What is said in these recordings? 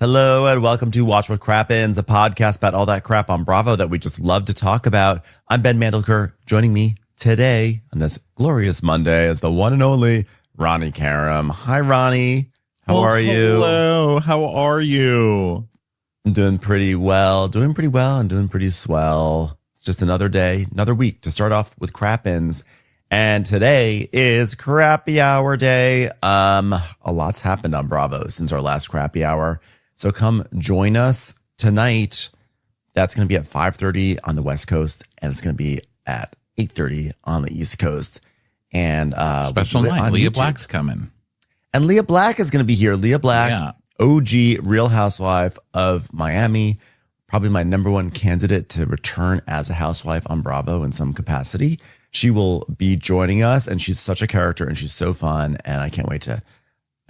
Hello and welcome to Watch What Crappens, a podcast about all that crap on Bravo that we just love to talk about. I'm Ben Mandelker. Joining me today on this glorious Monday is the one and only Ronnie Karam. Hi, Ronnie. How are you? Hello. How are you? I'm doing pretty well. I'm doing pretty swell. It's just another day, another week to start off with Crappens. And today is Crappy Hour Day. A lot's happened on Bravo since our last Crappy Hour. So come join us tonight. That's going to be at 5:30 on the West Coast, and it's going to be at 8:30 on the East Coast. And special night. Leah Black's coming. And Leah Black is going to be here. Leah Black, OG Real Housewife of Miami. Probably my number one candidate to return as a housewife on Bravo in some capacity. She will be joining us, and she's such a character, and she's so fun, and I can't wait to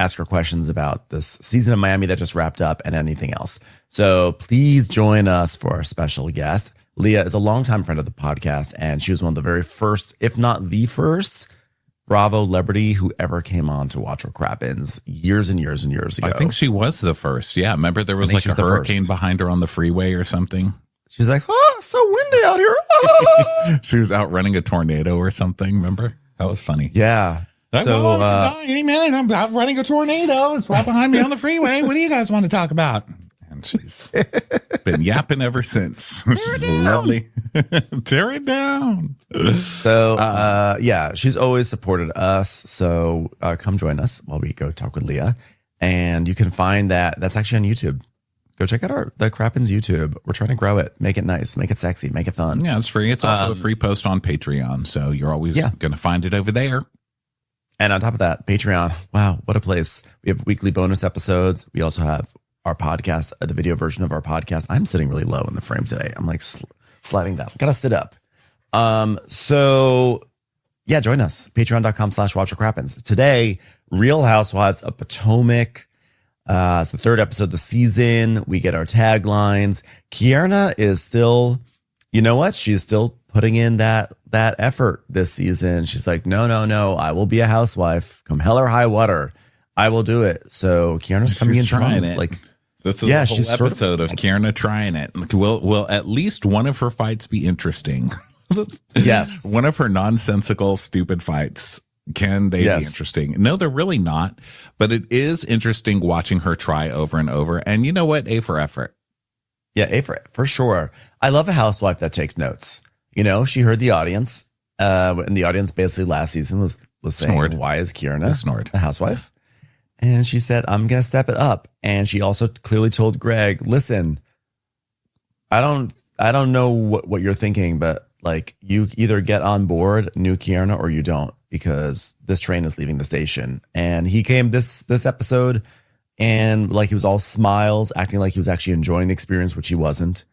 ask her questions about this season of Miami that just wrapped up and anything else. So please join us for our special guest. Leah is a longtime friend of the podcast, and she was one of the very first, if not the first, Bravo celebrity who ever came on to Watch What Crappens years and years and years ago. I think she was the first. Yeah. Remember there was like a hurricane behind her on the freeway or something? She's like, oh, it's so windy out here. Ah. She was out running a tornado or something. Remember? That was funny. Yeah. Any minute, I'm out running a tornado. It's right behind me on the freeway. What do you guys want to talk about? And she's been yapping ever since. She's lovely. Tear it down. So, she's always supported us. So come join us while we go talk with Leah. And you can find that's actually on YouTube. Go check out the Crappens YouTube. We're trying to grow it, make it nice, make it sexy, make it fun. Yeah, it's free. It's also a free post on Patreon. So you're always going to find it over there. And on top of that, Patreon. Wow, what a place. We have weekly bonus episodes. We also have our podcast, the video version of our podcast. I'm sitting really low in the frame today. I'm like sliding down. Gotta sit up. So join us. Patreon.com/WatchWhatCrappens. Today, Real Housewives of Potomac. It's the third episode of the season. We get our taglines. Kierna is still, you know what? She's still putting in that effort this season. She's like, no, I will be a housewife. Come hell or high water, I will do it. So Kierna's coming in trying it. Like, this is a whole episode of Kierna trying it. Will at least one of her fights be interesting? Yes. One of her nonsensical, stupid fights. Can they be interesting? No, they're really not. But it is interesting watching her try over and over. And you know what? A for effort. Yeah, A for sure. I love a housewife that takes notes. You know, she heard the audience. And the audience basically last season was saying, Snored. Why is Kierna a housewife? And she said, I'm going to step it up. And she also clearly told Greg, listen, I don't know what you're thinking, but like you either get on board new Kierna or you don't, because this train is leaving the station. And he came this episode and like he was all smiles, acting like he was actually enjoying the experience, which he wasn't,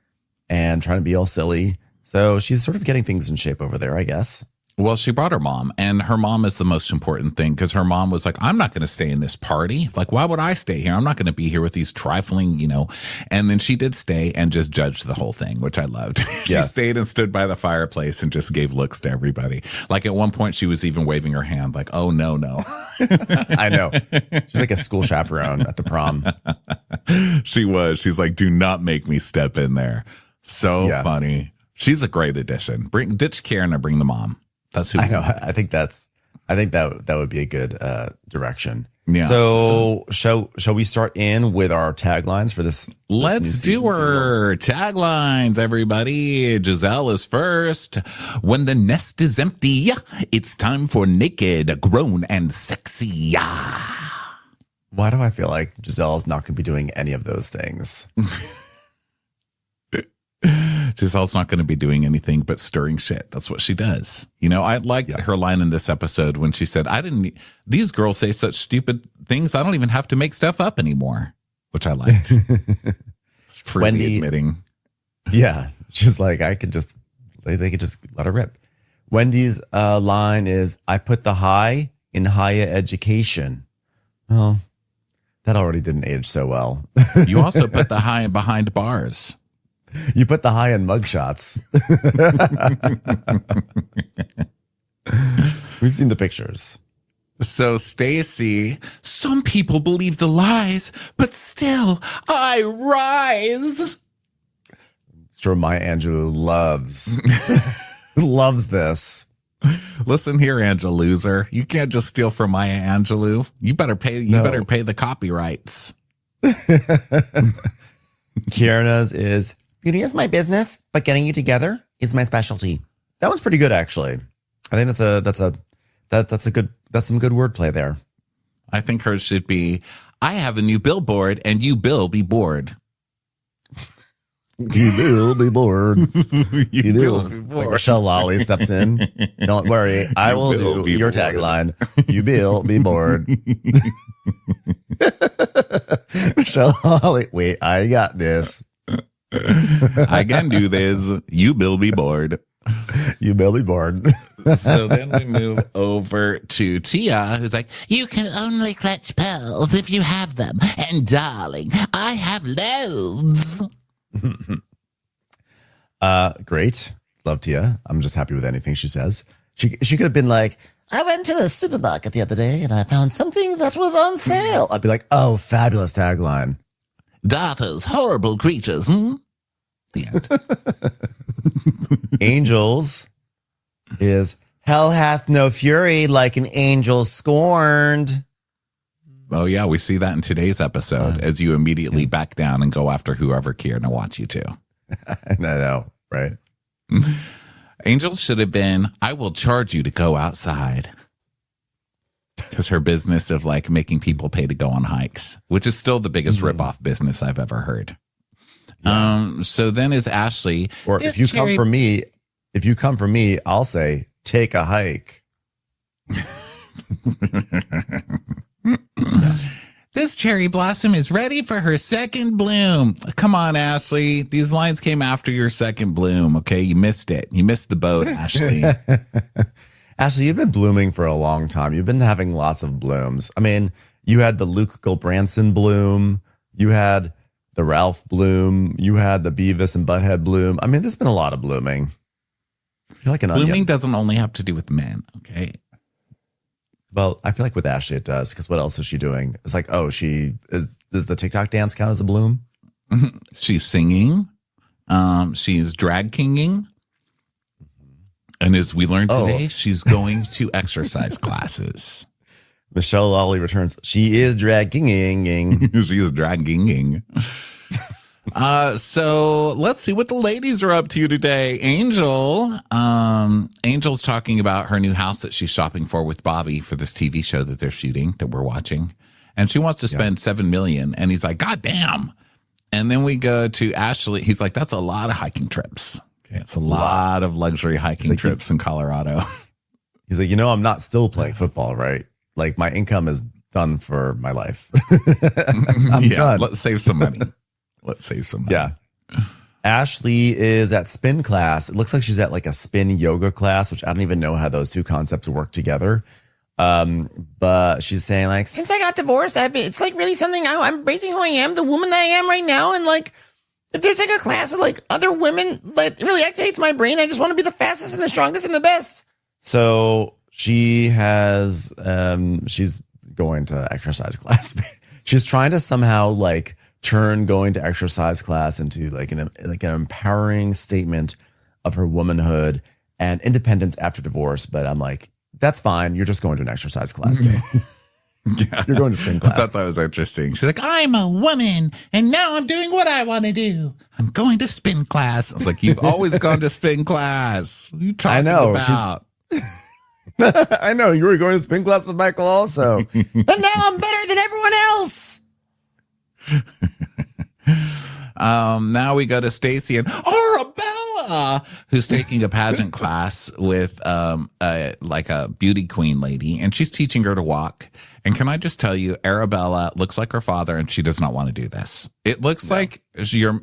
and trying to be all silly. So she's sort of getting things in shape over there, I guess. Well, she brought her mom, and her mom is the most important thing, because her mom was like, I'm not going to stay in this party. Like, why would I stay here? I'm not going to be here with these trifling, And then she did stay and just judged the whole thing, which I loved. She stayed and stood by the fireplace and just gave looks to everybody. Like at one point she was even waving her hand like, oh, no. I know. She's like a school chaperone at the prom. She was. She's like, do not make me step in there. So funny. She's a great addition. Ditch Kierna, bring the mom. That's who I know. I think that would be a good direction. Yeah. So shall we start in with our taglines for this? Let's do our taglines, everybody. Giselle is first. When the nest is empty, it's time for naked, grown, and sexy. Why do I feel like Giselle's not going to be doing any of those things? Giselle's not going to be doing anything but stirring shit. That's what she does. I liked her line in this episode when she said, these girls say such stupid things. I don't even have to make stuff up anymore, which I liked. Freely admitting. Yeah. She's like, they could just let her rip. Wendy's line is, I put the high in higher education. Oh, that already didn't age so well. You also put the high behind bars. You put the high in mugshots. We've seen the pictures. So Stacy, some people believe the lies, but still I rise. Sure, Maya Angelou loves this. Listen here, Angela loser. You can't just steal from Maya Angelou. You better pay the copyrights. Kierna's is beauty is my business, but getting you together is my specialty. That one's pretty good, actually. I think that's some good wordplay there. I think hers should be, I have a new billboard and you will be bored. You will be bored. You will be bored. Like Michelle Lawley steps in. Don't worry, I will do your tagline. You will be bored. Michelle Lawley, wait, I got this. I can do this. You will be bored. You will be bored. So then we move over to Tia, who's like, you can only clutch pearls if you have them. And darling, I have loads. Great. Love Tia. I'm just happy with anything she says. She could have been like, I went to the supermarket the other day and I found something that was on sale. I'd be like, oh, fabulous tagline. Daughters, horrible creatures. The end. Angels is hell hath no fury like an angel scorned. Oh, yeah. We see that in today's episode as you immediately back down and go after whoever Kierna wants you to. I know, right? Angels should have been, I will charge you to go outside. Because her business of like making people pay to go on hikes, which is still the biggest ripoff business I've ever heard. Yeah. So then is Ashley. Or if you come for me, I'll say, take a hike. This cherry blossom is ready for her second bloom. Come on, Ashley. These lines came after your second bloom. Okay. You missed it. You missed the boat, Ashley. Ashley, you've been blooming for a long time. You've been having lots of blooms. I mean, you had the Luke Gilbranson bloom. You had the Ralph bloom. You had the Beavis and Butthead bloom. I mean, there's been a lot of blooming. You're like an blooming onion. Doesn't only have to do with men. Okay. Well, I feel like with Ashley it does, because what else is she doing? It's like, oh, does the TikTok dance count as a bloom? She's singing. She's drag kinging. And as we learned today, she's going to exercise classes. Michelle Lawley returns. She is drag kinging. She is drag kinging. So let's see what the ladies are up to today. Angel's talking about her new house that she's shopping for with Bobby for this TV show that they're shooting, that we're watching. And she wants to spend $7 million. And he's like, God damn. And then we go to Ashley. He's like, that's a lot of hiking trips. Okay, it's a lot of luxury hiking trips in Colorado. He's like, I'm not still playing football, right? Like my income is done for my life. I'm done. Let's save some money. Yeah. Ashley is at spin class. It looks like she's at like a spin yoga class, which I don't even know how those two concepts work together. But she's saying like, since I got divorced, it's like really something I'm embracing who I am, the woman that I am right now. And like, if there's like a class of like other women, like it really activates my brain. I just want to be the fastest and the strongest and the best. So she has, she's going to exercise class. She's trying to somehow like turn going to exercise class into like an empowering statement of her womanhood and independence after divorce. But I'm like, that's fine. You're just going to an exercise class day. Yeah. You're going to spin class. I thought that was interesting. She's like, I'm a woman and now I'm doing what I want to do. I'm going to spin class. I was like, you've always gone to spin class. What are you talking about? I know. You were going to spin class with Michael also. But now I'm better than everyone else. Now we go to Stacy and Arabella, who's taking a pageant class with like a beauty queen lady, and she's teaching her to walk. And can I just tell you, Arabella looks like her father, and she does not want to do this. It looks like you're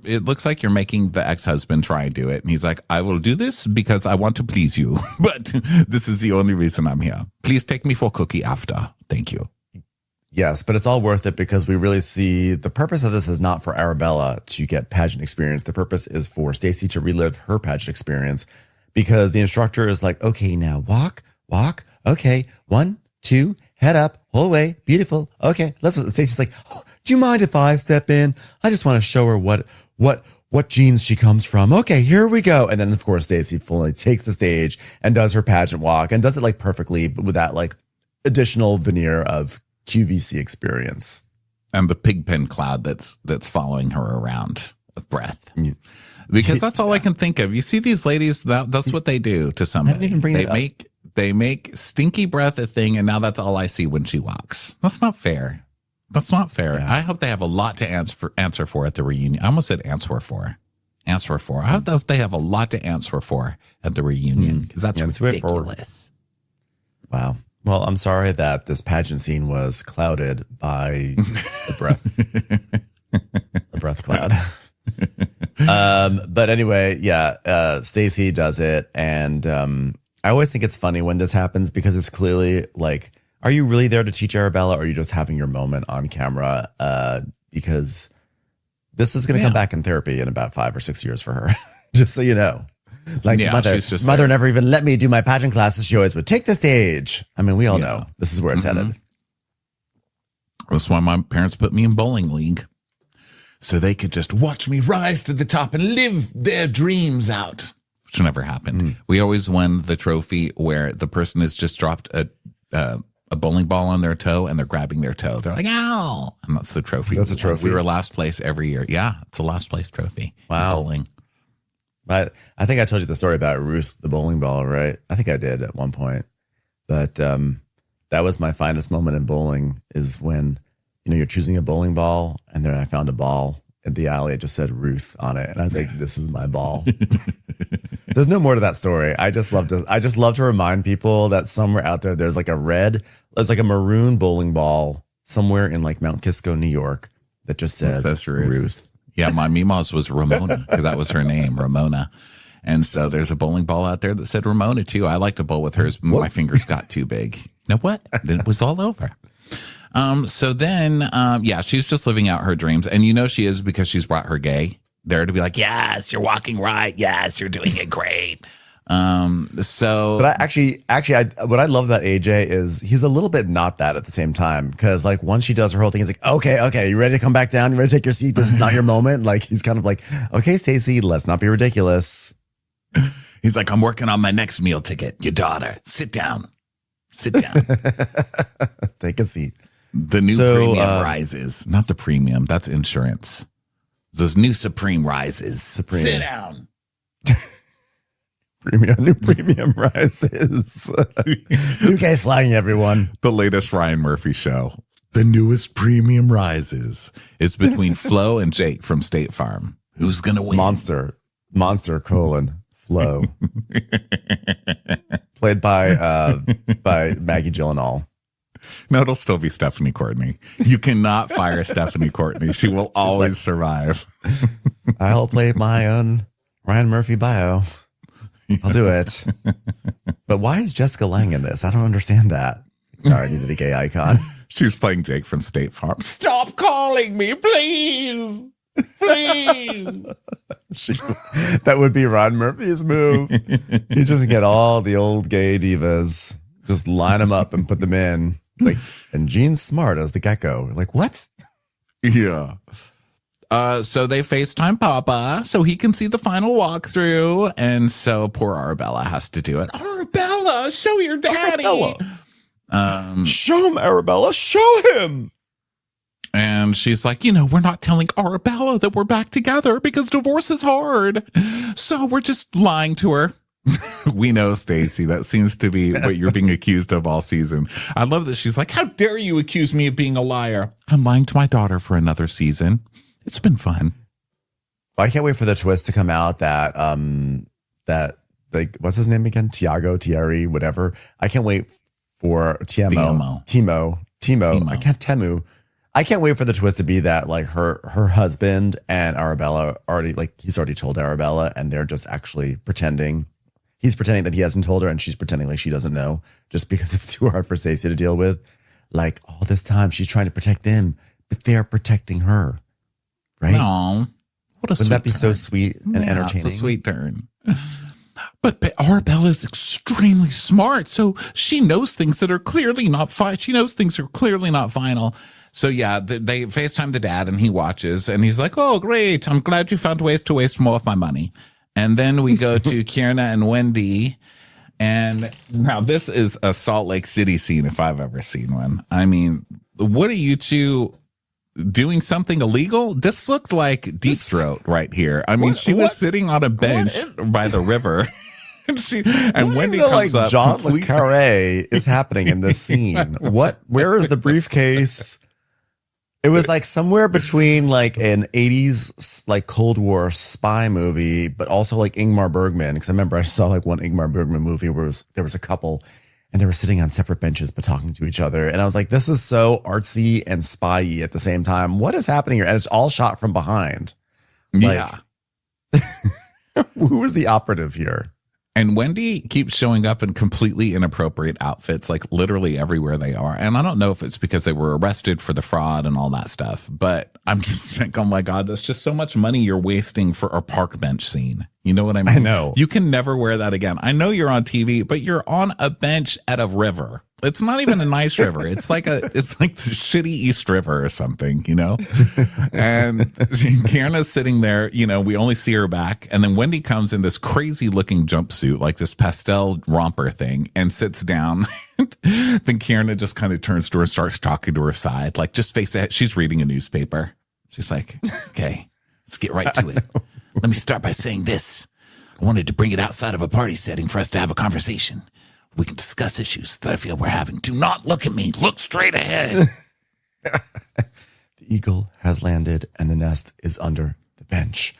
making the ex-husband try and do it, and he's like, I will do this because I want to please you, but this is the only reason I'm here. Please take me for cookie after. Thank you. Yes, but it's all worth it because we really see the purpose of this is not for Arabella to get pageant experience. The purpose is for Stacy to relive her pageant experience because the instructor is like, okay, now walk. Okay, 1, 2, head up, whole way, beautiful. Okay, let's. Stacey's like, oh, do you mind if I step in? I just want to show her what genes she comes from. Okay, here we go. And then of course Stacey fully takes the stage and does her pageant walk and does it like perfectly, but with that like additional veneer of QVC experience. And the pigpen cloud that's following her around of breath. Because that's all I can think of. You see these ladies, that's what they do to somebody. They make stinky breath a thing, and now that's all I see when she walks. That's not fair. That's not fair. Yeah. I hope they have a lot to answer for at the reunion. I almost said answer for. I hope they have a lot to answer for at the reunion, because that's ridiculous. Wow. Well, I'm sorry that this pageant scene was clouded by the breath cloud. But anyway, Stacey does it. And I always think it's funny when this happens, because it's clearly like, are you really there to teach Arabella, or are you just having your moment on camera? Because this is going to come back in therapy in about 5 or 6 years for her, just so you know. Like mother never even let me do my pageant classes. She always would take the stage. I mean, we all know this is where it's headed. That's why my parents put me in bowling league, so they could just watch me rise to the top and live their dreams out, which never happened. We always won the trophy where the person has just dropped a bowling ball on their toe and they're grabbing their toe. They're like, ow. And that's the trophy. That's a trophy. We were last place every year. Yeah, it's a last place trophy. Wow. Bowling. But I think I told you the story about Ruth, the bowling ball, right? I think I did at one point. But that was my finest moment in bowling, is when, you're choosing a bowling ball, and then I found a ball in the alley. It just said Ruth on it. And I was like, this is my ball. There's no more to that story. I just love to remind people that somewhere out there, there's like a maroon bowling ball somewhere in like Mount Kisco, New York, that just says Ruth. Yeah, my Mima's was Ramona, because that was her name, Ramona. And so there's a bowling ball out there that said Ramona too. I like to bowl with hers. My fingers got too big. Know what? Then it was all over. So then, she's just living out her dreams. And she is, because she's brought her gay there to be like, yes, you're walking right. Yes, you're doing it great. But what I love about AJ is he's a little bit not that at the same time, because like once she does her whole thing, he's like, okay, you ready to come back down? You ready to take your seat? This is not your moment. Like he's kind of like, okay, Stacey, let's not be ridiculous. He's like, I'm working on my next meal ticket. Your daughter, sit down. Take a seat. The new premium rises, not the premium. That's insurance. Those new Supreme rises. Sit down. New premium rises. UK slang, everyone. The latest Ryan Murphy show. The newest premium rises is between Flo and Jake from State Farm. Who's going to win? Monster Flo. Played by Maggie Gyllenhaal. No, it'll still be Stephanie Courtney. You cannot fire Stephanie Courtney. She will always survive. I'll play my own Ryan Murphy bio. I'll do it. But why is Jessica Lange in this? I don't understand that. Sorry, I needed a gay icon. She's playing Jake from State Farm. Stop calling me, please. Please. That would be Ron Murphy's move. You just get all the old gay divas, just line them up and put them in. Like, and Gene's smart as the gecko. Like, what? Yeah. So they FaceTime Papa so he can see the final walkthrough. And so poor Arabella has to do it. Arabella, show your daddy. Show him, Arabella. Show him. And she's like, we're not telling Arabella that we're back together because divorce is hard. So we're just lying to her. We know, Stacey, that seems to be what you're being accused of all season. I love that she's like, how dare you accuse me of being a liar? I'm lying to my daughter for another season. It's been fun. I can't wait for the twist to come out that like, what's his name again? Thierry, whatever. I can't wait for Timo. I can't wait for the twist to be that like her husband and Arabella he's already told Arabella, and they're just actually pretending. He's pretending that he hasn't told her, and she's pretending like she doesn't know, just because it's too hard for Stacey to deal with. Like all this time she's trying to protect them, but they're protecting her. Right? No. Wouldn't that be so sweet and entertaining? It's a sweet turn. But Arbella is extremely smart, so she knows things that are clearly not fine. She knows things are clearly not final. So yeah, they FaceTime the dad, and he watches, and he's like, "Oh, great! I'm glad you found ways to waste more of my money." And then we go to Kierna and Wendy, and now this is a Salt Lake City scene if I've ever seen one. I mean, what are you two doing something illegal? This looked like Deep Throat right here. I mean, she was sitting on a bench by the river. And Wendy comes up. John le Carré is happening in this scene. Where is the briefcase? It was like somewhere between like an 80s like Cold War spy movie, but also like Ingmar Bergman. Because I remember I saw like one Ingmar Bergman movie where there was a couple and they were sitting on separate benches but talking to each other. And I was like, this is so artsy and spy-y at the same time. What is happening here? And it's all shot from behind. Yeah. Who was the operative here? And Wendy keeps showing up in completely inappropriate outfits, like literally everywhere they are. And I don't know if it's because they were arrested for the fraud and all that stuff, but I'm just like, oh my God, that's just so much money you're wasting for a park bench scene. You know what I mean? I know. You can never wear that again. I know you're on TV, but you're on a bench at a river. It's not even a nice river. It's like the shitty East River or something, you know? And Kierna's sitting there, you know, we only see her back. And then Wendy comes in this crazy looking jumpsuit, like this pastel romper thing, and sits down. Then Kierna just kind of turns to her and starts talking to her side, like just face it. She's reading a newspaper. She's like, okay, let's get right to it. Let me start by saying this. I wanted to bring it outside of a party setting for us to have a conversation. We can discuss issues that I feel we're having. Do not look at me. Look straight ahead. The eagle has landed and the nest is under the bench.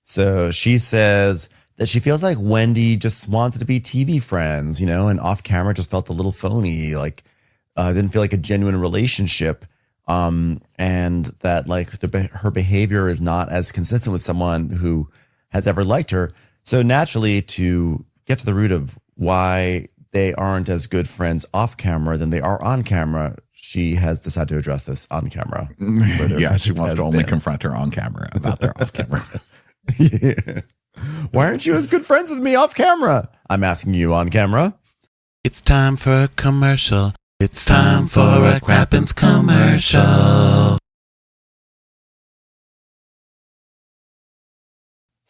So she says that she feels like Wendy just wanted to be TV friends, you know, and off camera just felt a little phony, like didn't feel like a genuine relationship. And that like her behavior is not as consistent with someone who has ever liked her. So naturally, to get to the root of why they aren't as good friends off camera than they are on camera, she has decided to address this on camera. Yeah, she wants to only confront her on camera about their off camera. Yeah. Why aren't you as good friends with me off camera? I'm asking you on camera. It's time for a commercial. It's time for a Crappens commercial.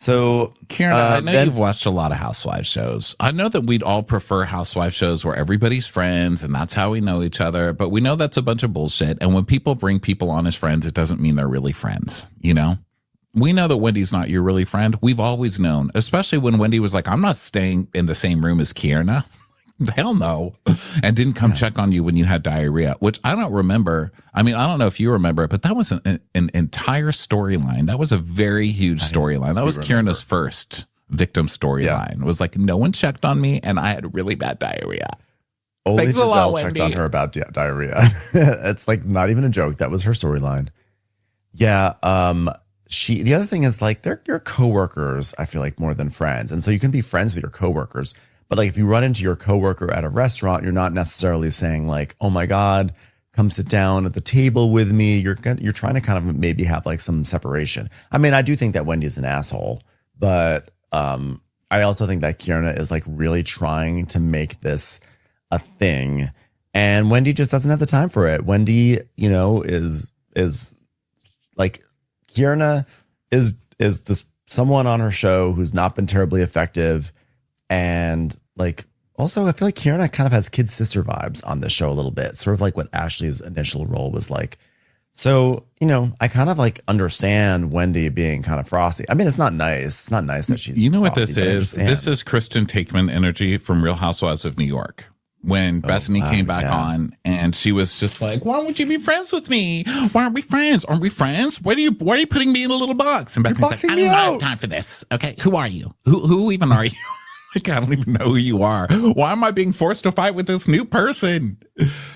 So, Kierna, I know you've watched a lot of housewives shows. I know that we'd all prefer housewife shows where everybody's friends and that's how we know each other, but we know that's a bunch of bullshit. And when people bring people on as friends, it doesn't mean they're really friends, you know? We know that Wendy's not your really friend. We've always known, especially when Wendy was like, I'm not staying in the same room as Kierna. Hell no. And didn't come check on you when you had diarrhea, which I don't remember. I mean, I don't know if you remember it, but that was an entire storyline. That was a very huge storyline. That was Kierna's first victim storyline. It was like, no one checked on me and I had really bad diarrhea. Only Giselle checked on her about diarrhea. It's like not even a joke. That was her storyline. Yeah. The other thing is like they're your coworkers, I feel like, more than friends. And so you can be friends with your coworkers. But like if you run into your coworker at a restaurant, you're not necessarily saying like, oh my God, come sit down at the table with me. You're trying to kind of maybe have like some separation. I mean, I do think that Wendy's an asshole, but I also think that Kierna is like really trying to make this a thing. And Wendy just doesn't have the time for it. Wendy, you know, is like Kierna is this someone on her show who's not been terribly effective. And like, also, I feel like Kierna kind of has kid sister vibes on this show a little bit, sort of like what Ashley's initial role was like. So, you know, I kind of like understand Wendy being kind of frosty. I mean, it's not nice. It's not nice that she's, you know what this is? This is Kristen Takeman energy from Real Housewives of New York. When Bethany came back on and she was just like, why won't you be friends with me? Why aren't we friends? Aren't we friends? Why are you putting me in a little box? And Bethany's like, I don't have time for this. Okay. Who are you? Who even are you? Like, I don't even know who you are. Why am I being forced to fight with this new person?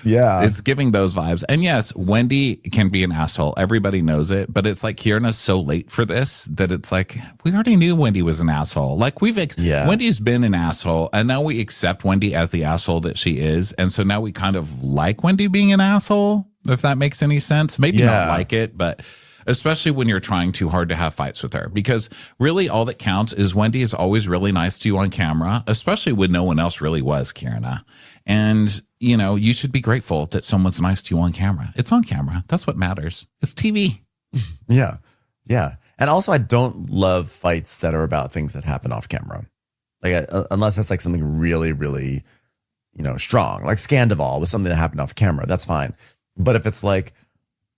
Yeah. It's giving those vibes. And yes, Wendy can be an asshole. Everybody knows it. But it's like Kierna's so late for this that it's like, we already knew Wendy was an asshole. Like Wendy's been an asshole. And now we accept Wendy as the asshole that she is. And so now we kind of like Wendy being an asshole, if that makes any sense. Maybe not like it, but especially when you're trying too hard to have fights with her. Because really all that counts is Wendy is always really nice to you on camera, especially when no one else really was, Kierna. And, you know, you should be grateful that someone's nice to you on camera. It's on camera. That's what matters. It's TV. Yeah. Yeah. And also, I don't love fights that are about things that happen off camera. Like, unless that's like something really, really, you know, strong, like Scandival was something that happened off camera. That's fine. But if it's like,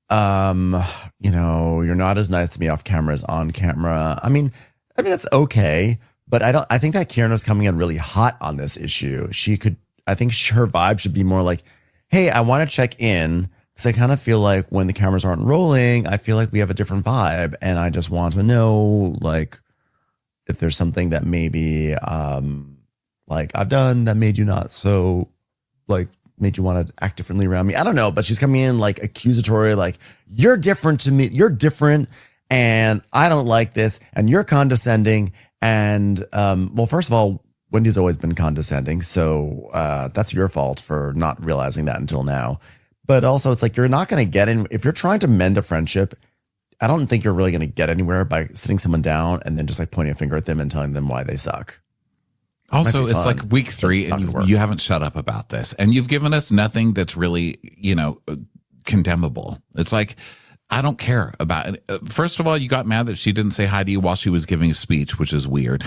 you know, you're not as nice to me off camera as on camera. I mean, that's okay. But I think that Kierna's coming in really hot on this issue. I think her vibe should be more like, hey, I want to check in. Because I kind of feel like when the cameras aren't rolling, I feel like we have a different vibe. And I just want to know, like, if there's something that maybe, like, I've done that made you not so, like, made you want to act differently around me. I don't know. But she's coming in, like, accusatory, like, you're different to me. You're different. And I don't like this. And you're condescending. And, well, first of all, Wendy's always been condescending. So that's your fault for not realizing that until now. But also, it's like you're not going to get in. If you're trying to mend a friendship, I don't think you're really going to get anywhere by sitting someone down and then just like pointing a finger at them and telling them why they suck. Also, it's like week 3 and you haven't shut up about this. And you've given us nothing that's really, you know, condemnable. It's like, I don't care about it. First of all, you got mad that she didn't say hi to you while she was giving a speech, which is weird.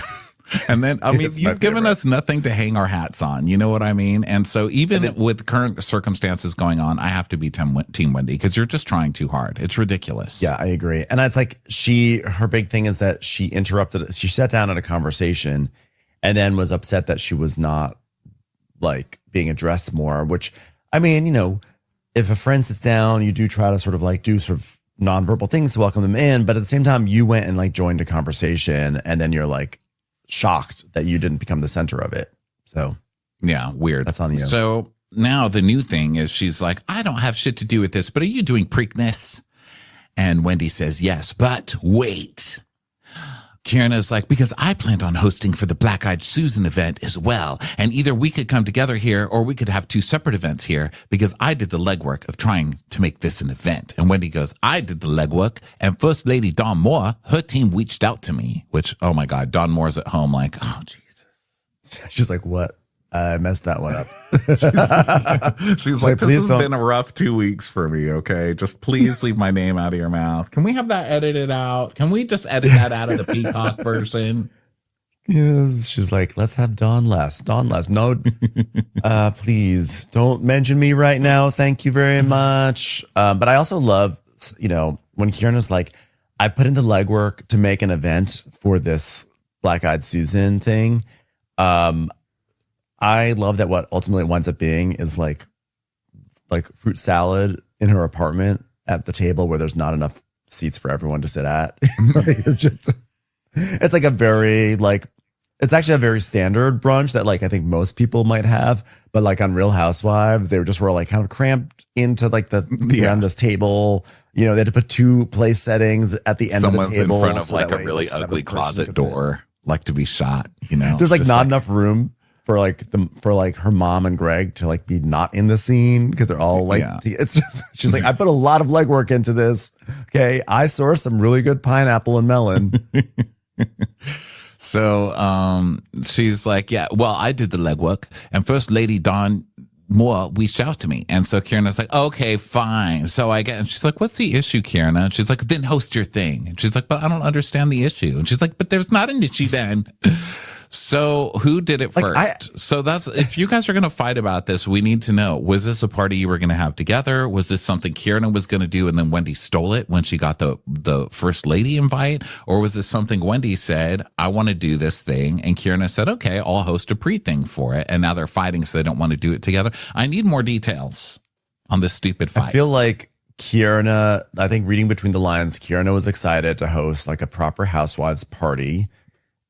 And then, I mean, you've given us nothing to hang our hats on. You know what I mean? And so even with current circumstances going on, I have to be Team Wendy because you're just trying too hard. It's ridiculous. Yeah, I agree. And it's like her big thing is that she interrupted. She sat down in a conversation and then was upset that she was not like being addressed more, which, I mean, you know, if a friend sits down, you do try to sort of like do sort of nonverbal things to welcome them in. But at the same time, you went and like joined a conversation and then you're like, shocked that you didn't become the center of it. So yeah, weird. That's on you. So now the new thing is she's like, I don't have shit to do with this, but are you doing Preakness? And Wendy says, yes, but wait. Kierna's like, because I planned on hosting for the Black Eyed Susan event as well. And either we could come together here or we could have 2 separate events here because I did the legwork of trying to make this an event. And Wendy goes, I did the legwork. And First Lady Dawn Moore, her team reached out to me, which, oh my God, Dawn Moore's at home like, oh, Jesus. She's like, what? I messed that one up. She's like, this has been a rough 2 weeks for me, okay? Just please leave my name out of your mouth. Can we have that edited out? Can we just edit that out of the Peacock version? Yes. She's like, let's have Dawn less. No, please don't mention me right now. Thank you very much. But I also love, you know, when Kierna's like, I put in the legwork to make an event for this Black Eyed Susan thing. I love that what ultimately winds up being is like fruit salad in her apartment at the table where there's not enough seats for everyone to sit at. It's like a very like, it's actually a very standard brunch that like I think most people might have, but like on Real Housewives, they were like kind of cramped into like around this table. You know, they had to put 2 place settings at the end of the table. Someone's in front of like a really ugly closet door, like to be shot, you know. There's like not enough room for like her mom and Greg to like be not in the scene because they're all like, it's just, she's like, I put a lot of legwork into this. Okay. I sourced some really good pineapple and melon. So, she's like, yeah, well, I did the legwork and First Lady Dawn Moore reached out to me. And so Kierna's like, okay, fine. So and she's like, what's the issue, Kierna? And she's like, then host your thing. And she's like, but I don't understand the issue. And she's like, but there's not an issue then. So who did it first? So that's, if you guys are going to fight about this, we need to know, was this a party you were going to have together? Was this something Kierna was going to do and then Wendy stole it when she got the First Lady invite? Or was this something Wendy said, I want to do this thing? And Kierna said, okay, I'll host a pre-thing for it. And now they're fighting so they don't want to do it together. I need more details on this stupid fight. I feel like Kierna, I think reading between the lines, Kierna was excited to host like a proper housewives party.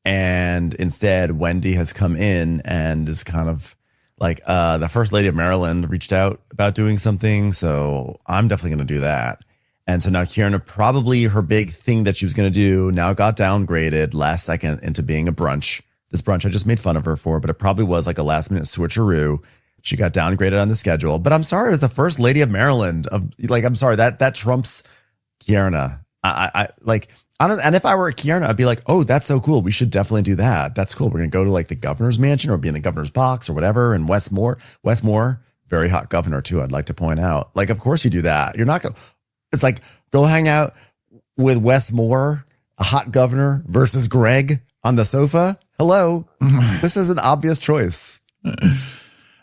And instead, Wendy has come in and is kind of like, the First Lady of Maryland reached out about doing something. So I'm definitely going to do that. And so now Kierna, probably her big thing that she was going to do now got downgraded last second into being a brunch. This brunch I just made fun of her for, but it probably was like a last minute switcheroo. She got downgraded on the schedule. But I'm sorry, it was the First Lady of Maryland. I'm sorry, that trumps Kierna. I like, and if I were Kierna, I'd be like, oh, that's so cool. We should definitely do that. That's cool. We're going to go to like the governor's mansion or be in the governor's box or whatever. And Westmore, very hot governor too. I'd like to point out, like, of course you do that. You're not going to, it's like, go hang out with Westmore, a hot governor versus Greg on the sofa. Hello. This is an obvious choice.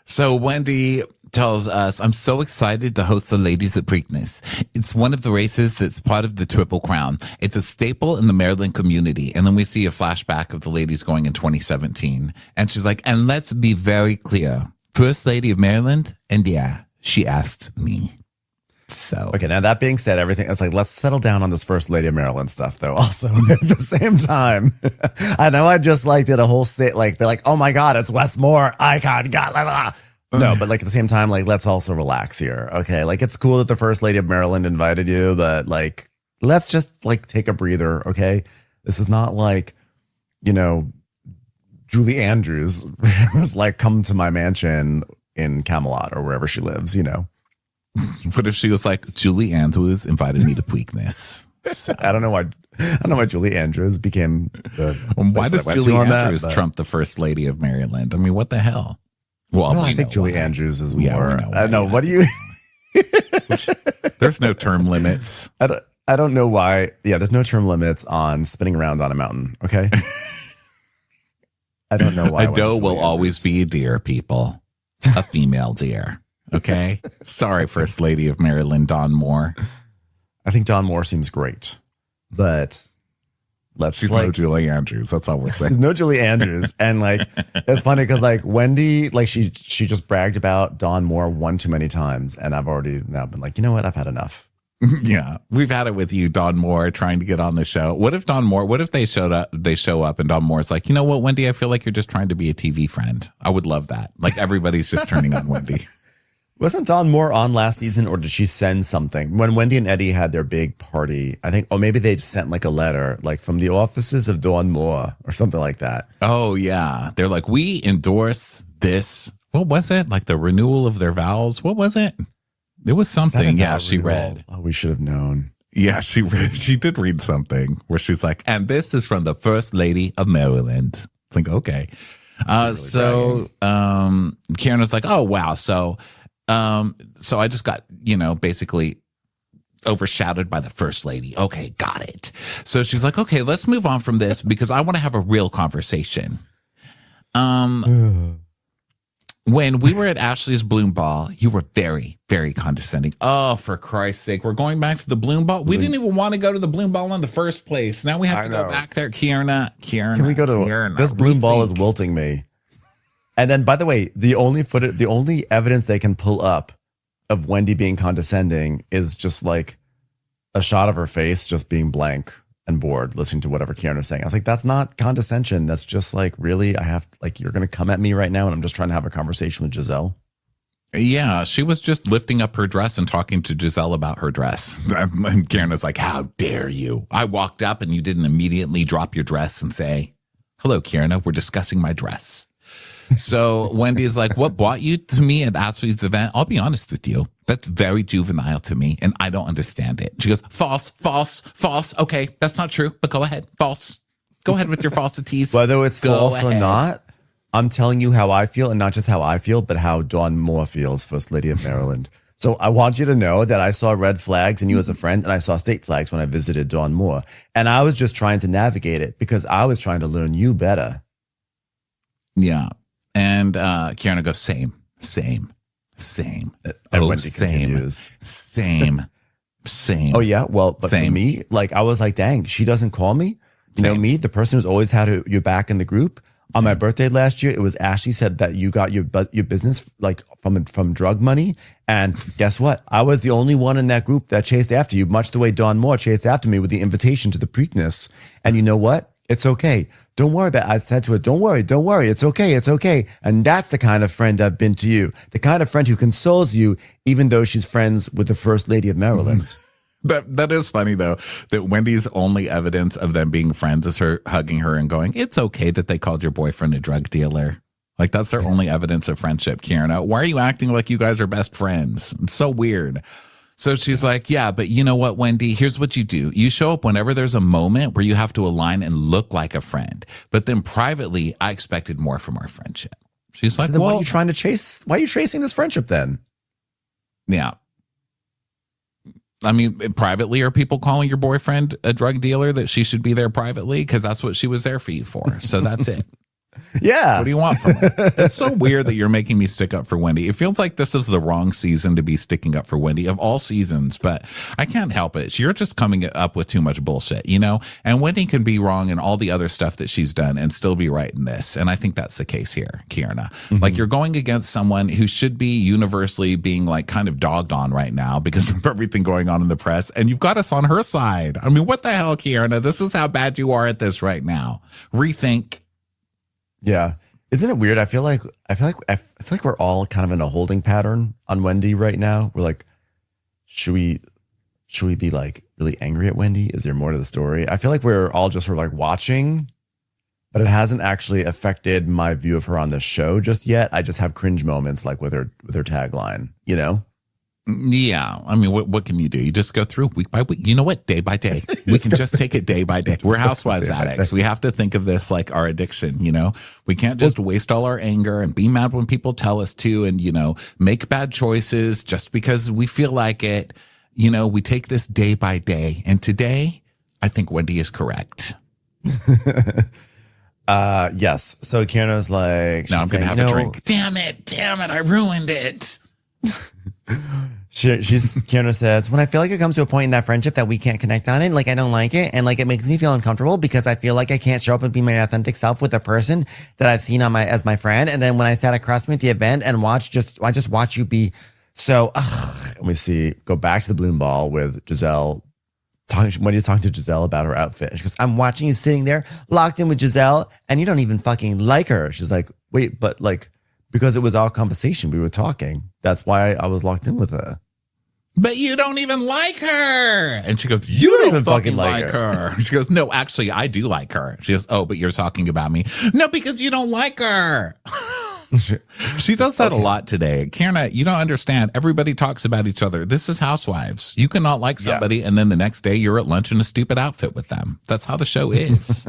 So Wendy tells us, I'm so excited to host the Ladies of Preakness. It's one of the races that's part of the Triple Crown. It's a staple in the Maryland community. And then we see a flashback of the ladies going in 2017. And she's like, and let's be very clear. First Lady of Maryland? And yeah, she asked me. So okay, now that being said, everything it's like, let's settle down on this First Lady of Maryland stuff though. Also at the same time, I know I just like did a whole state like they're like, oh my God, it's Westmore icon. God, blah, blah. No, but like at the same time, like let's also relax here. Okay, like it's cool that the First Lady of Maryland invited you, but like let's just like take a breather. Okay, this is not like, you know, Julie Andrews was like, come to my mansion in Camelot or wherever she lives. You know. What if she was like, Julie Andrews invited me to Preakness? So. I don't know why Julie Andrews became the. Why does Julie Andrews trump the First Lady of Maryland? I mean, what the hell? Well, I think Julie Andrews is more. I know. What do you? There's no term limits. I don't know why. Yeah, there's no term limits on spinning around on a mountain. Okay. I don't know why. A doe will always be a deer, people. A female deer. Okay. Sorry, First Lady of Maryland, Dawn Moore. I think Dawn Moore seems great, but she's no Julie Andrews. That's all we're saying. She's no Julie Andrews. And like, it's funny because like Wendy, like she just bragged about Dawn Moore one too many times. And I've already now been like, you know what? I've had enough. Yeah. We've had it with you, Dawn Moore, trying to get on the show. What if they show up and Dawn Moore's like, you know what, Wendy, I feel like you're just trying to be a TV friend. I would love that. Like everybody's just turning on Wendy. Wasn't Dawn Moore on last season, or did she send something? When Wendy and Eddie had their big party, I think, or maybe they sent like a letter, like from the offices of Dawn Moore or something like that. Oh, yeah. They're like, we endorse this. What was it? Like the renewal of their vows? What was it? It was something. Yeah, she read. Oh, we should have known. Yeah, she read. She did read something where she's like, and this is from the First Lady of Maryland. It's like, okay. So Kieran's like, oh, wow. So I just got, basically overshadowed by the First Lady. Okay, got it. So she's like, okay, let's move on from this because I want to have a real conversation. When we were at Ashley's Bloom Ball, you were very, very condescending. Oh, for Christ's sake. We're going back to the Bloom Ball. We didn't even want to go to the Bloom Ball in the first place. Now we have to go back there. Kierna. Can we go to this Bloom Ball is wilting me. And then, by the way, the only evidence they can pull up of Wendy being condescending is just like a shot of her face just being blank and bored, listening to whatever Kieran's saying. I was like, that's not condescension. That's just like, really, you're going to come at me right now and I'm just trying to have a conversation with Giselle. Yeah, she was just lifting up her dress and talking to Giselle about her dress. And Kieran was like, how dare you? I walked up and you didn't immediately drop your dress and say, hello, Kieran, we're discussing my dress. So Wendy's like, what brought you to me at Ashley's event? I'll be honest with you. That's very juvenile to me, and I don't understand it. She goes, false, false, false. Okay, that's not true, but go ahead. False. Go ahead with your falsities. Whether it's false or not, I'm telling you how I feel, and not just how I feel, but how Dawn Moore feels, First Lady of Maryland. So I want you to know that I saw red flags in you as a friend, and I saw state flags when I visited Dawn Moore. And I was just trying to navigate it because I was trying to learn you better. Yeah. And Kieran goes, same. And Wendy continues. Same. Oh, yeah. Well, but for me, like, I was like, dang, she doesn't call me. You know me, the person who's always had your back in the group. On my birthday last year, it was Ashley said that you got your business like from drug money. And guess what? I was the only one in that group that chased after you, much the way Dawn Moore chased after me with the invitation to the Preakness. And you know what? It's okay. Don't worry about it. I said to her, don't worry. It's okay. And that's the kind of friend I've been to you. The kind of friend who consoles you, even though she's friends with the First Lady of Maryland. That is funny, though, that Wendy's only evidence of them being friends is her hugging her and going, it's okay that they called your boyfriend a drug dealer. Like, that's their only evidence of friendship, Kieran. Why are you acting like you guys are best friends? It's so weird. So she's like, yeah, but you know what, Wendy? Here's what you do. You show up whenever there's a moment where you have to align and look like a friend. But then privately, I expected more from our friendship. She's like, so then well, what are you trying to chase? Why are you chasing this friendship then? Yeah. I mean, privately, are people calling your boyfriend a drug dealer that she should be there privately? Because that's what she was there for you for. So that's it. Yeah. What do you want from her? It's so weird that you're making me stick up for Wendy. It feels like this is the wrong season to be sticking up for Wendy of all seasons, but I can't help it. You're just coming up with too much bullshit, you know? And Wendy can be wrong in all the other stuff that she's done and still be right in this. And I think that's the case here, Kierna. Mm-hmm. Like, you're going against someone who should be universally being like kind of dogged on right now because of everything going on in the press. And you've got us on her side. I mean, what the hell, Kierna? This is how bad you are at this right now. Rethink. Yeah. Isn't it weird? I feel like we're all kind of in a holding pattern on Wendy right now. We're like, should we be like really angry at Wendy? Is there more to the story? I feel like we're all just sort of like watching, but it hasn't actually affected my view of her on the show just yet. I just have cringe moments like with her tagline, you know? Yeah. I mean, what can you do? You just go through week by week. You know what? Day by day. We can just take it day by day. We're housewives addicts. We have to think of this like our addiction, you know? We can't just waste all our anger and be mad when people tell us to and, you know, make bad choices just because we feel like it. You know, we take this day by day. And today, I think Wendy is correct. Yes. So Kierna's like, now I'm going to have a drink. Damn it. I ruined it. Kierna says, when I feel like it comes to a point in that friendship that we can't connect on it, like I don't like it, and like it makes me feel uncomfortable because I feel like I can't show up and be my authentic self with a person that I've seen as my friend. And then when I sat across me at the event and I just watch you be so. Let me see. Go back to the Bloom Ball with Giselle. Wendy's talking to Giselle about her outfit. She goes, I'm watching you sitting there locked in with Giselle, and you don't even fucking like her. She's like, wait, but like. Because it was our conversation. We were talking. That's why I was locked in with her. But you don't even like her. And she goes, you don't even fucking like her. She goes, no, actually, I do like her. She goes, oh, but you're talking about me. No, because you don't like her. She does that a lot today. Kierna, you don't understand. Everybody talks about each other. This is Housewives. You cannot like somebody and then the next day you're at lunch in a stupid outfit with them. That's how the show is.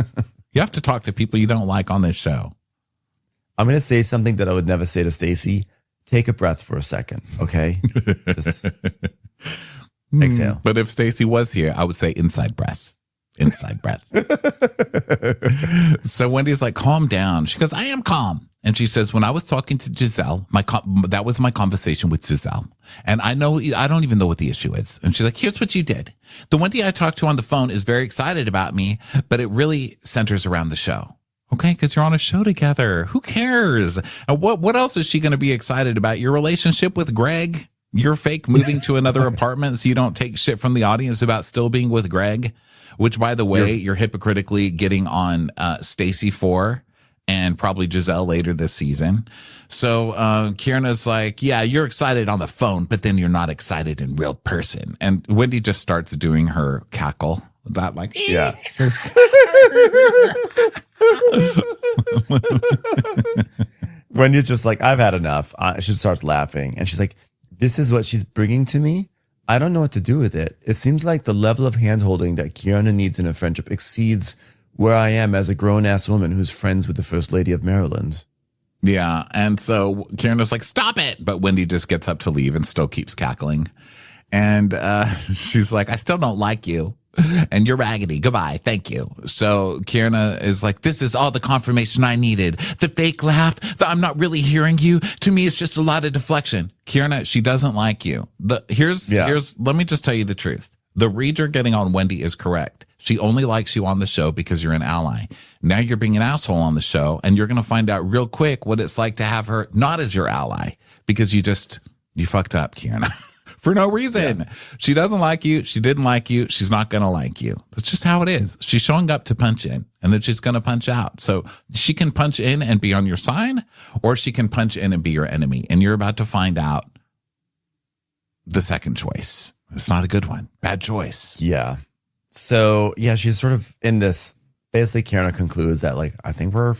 You have to talk to people you don't like on this show. I'm going to say something that I would never say to Stacey. Take a breath for a second, okay? Just exhale. But if Stacey was here, I would say inside breath. Inside breath. So Wendy's like, calm down. She goes, I am calm. And she says, when I was talking to Giselle, that was my conversation with Giselle. And I don't even know what the issue is. And she's like, here's what you did. The Wendy I talked to on the phone is very excited about me, but it really centers around the show. Okay, because you're on a show together. Who cares? What else is she going to be excited about? Your relationship with Greg? You're fake moving to another apartment so you don't take shit from the audience about still being with Greg? Which, by the way, you're hypocritically getting on Stacey for and probably Giselle later this season. So Kierna's like, yeah, you're excited on the phone, but then you're not excited in real person. And Wendy just starts doing her cackle. That like, yeah. Wendy's just like, I've had enough. She starts laughing and she's like, this is what she's bringing to me. I don't know what to do with it. It seems like the level of handholding that Kierna needs in a friendship exceeds where I am as a grown-ass woman who's friends with the First Lady of Maryland. Yeah. And so Kierna's like, stop it. But Wendy just gets up to leave and still keeps cackling. And she's like, I still don't like you. And you're raggedy. Goodbye. Thank you. So Kierna is like, this is all the confirmation I needed. The fake laugh, the I'm not really hearing you. To me, it's just a lot of deflection. Kierna, she doesn't like you. Here's, let me just tell you the truth. The read you're getting on Wendy is correct. She only likes you on the show because you're an ally. Now you're being an asshole on the show, and you're going to find out real quick what it's like to have her not as your ally because you fucked up, Kierna. For no reason. Yeah. She doesn't like you. She didn't like you. She's not going to like you. That's just how it is. She's showing up to punch in and then she's going to punch out. So she can punch in and be on your side, or she can punch in and be your enemy. And you're about to find out the second choice. It's not a good one. Bad choice. Yeah. So yeah, she's sort of in this, basically Kierna concludes that like, I think we're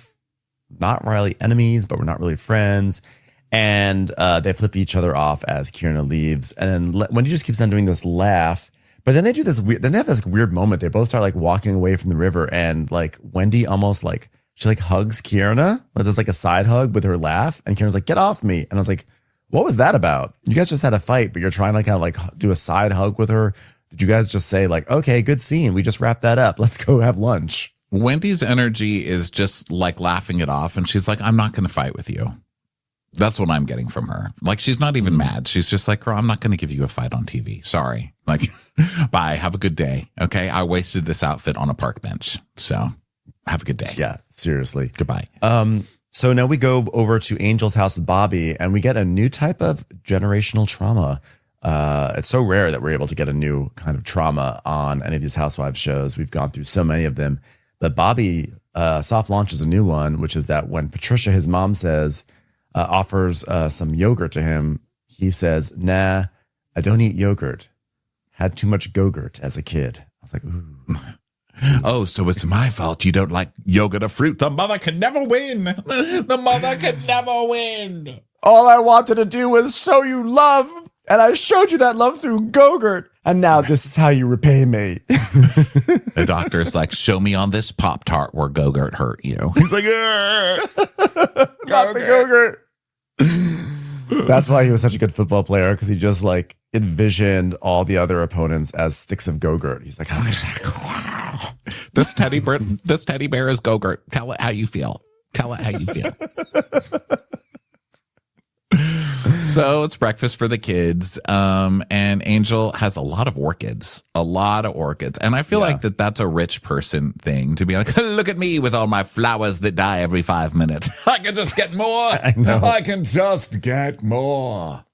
not really enemies, but we're not really friends. And they flip each other off as Kierna leaves. And then Wendy just keeps on doing this laugh. But then they do this weird, then they have this weird moment. They both start like walking away from the river. And like Wendy almost like, she like hugs Kierna. Like there's like a side hug with her laugh. And Kierna's like, get off me. And I was like, what was that about? You guys just had a fight, but you're trying to kind of like do a side hug with her. Did you guys just say like, okay, good scene. We just wrapped that up. Let's go have lunch. Wendy's energy is just like laughing it off. And she's like, I'm not going to fight with you. That's what I'm getting from her. Like, she's not even mad. She's just like, girl, I'm not going to give you a fight on TV. Sorry. Like, bye. Have a good day. Okay. I wasted this outfit on a park bench. So have a good day. Yeah, seriously. Goodbye. So now we go over to Angel's house with Bobby and we get a new type of generational trauma. It's so rare that we're able to get a new kind of trauma on any of these housewives shows. We've gone through so many of them. But Bobby soft launches a new one, which is that when Patricia, his mom, offers some yogurt to him, he says, nah, I don't eat yogurt. Had too much Go-Gurt as a kid. I was like, ooh. Oh, so it's my fault you don't like yogurt or fruit. The mother can never win. The mother can never win. All I wanted to do was show you love, and I showed you that love through Go-Gurt, and now this is how you repay me. The doctor's like, show me on this Pop-Tart where Go-Gurt hurt you. He's like, not the Go-Gurt. That's why he was such a good football player, because he just like envisioned all the other opponents as sticks of Go-Gurt. He's like, oh, this teddy bear is Go-Gurt. Tell it how you feel. Tell it how you feel. So it's breakfast for the kids. And Angel has a lot of orchids. And I feel like that's a rich person thing to be like, look at me with all my flowers that die every 5 minutes. I can just get more. I can just get more.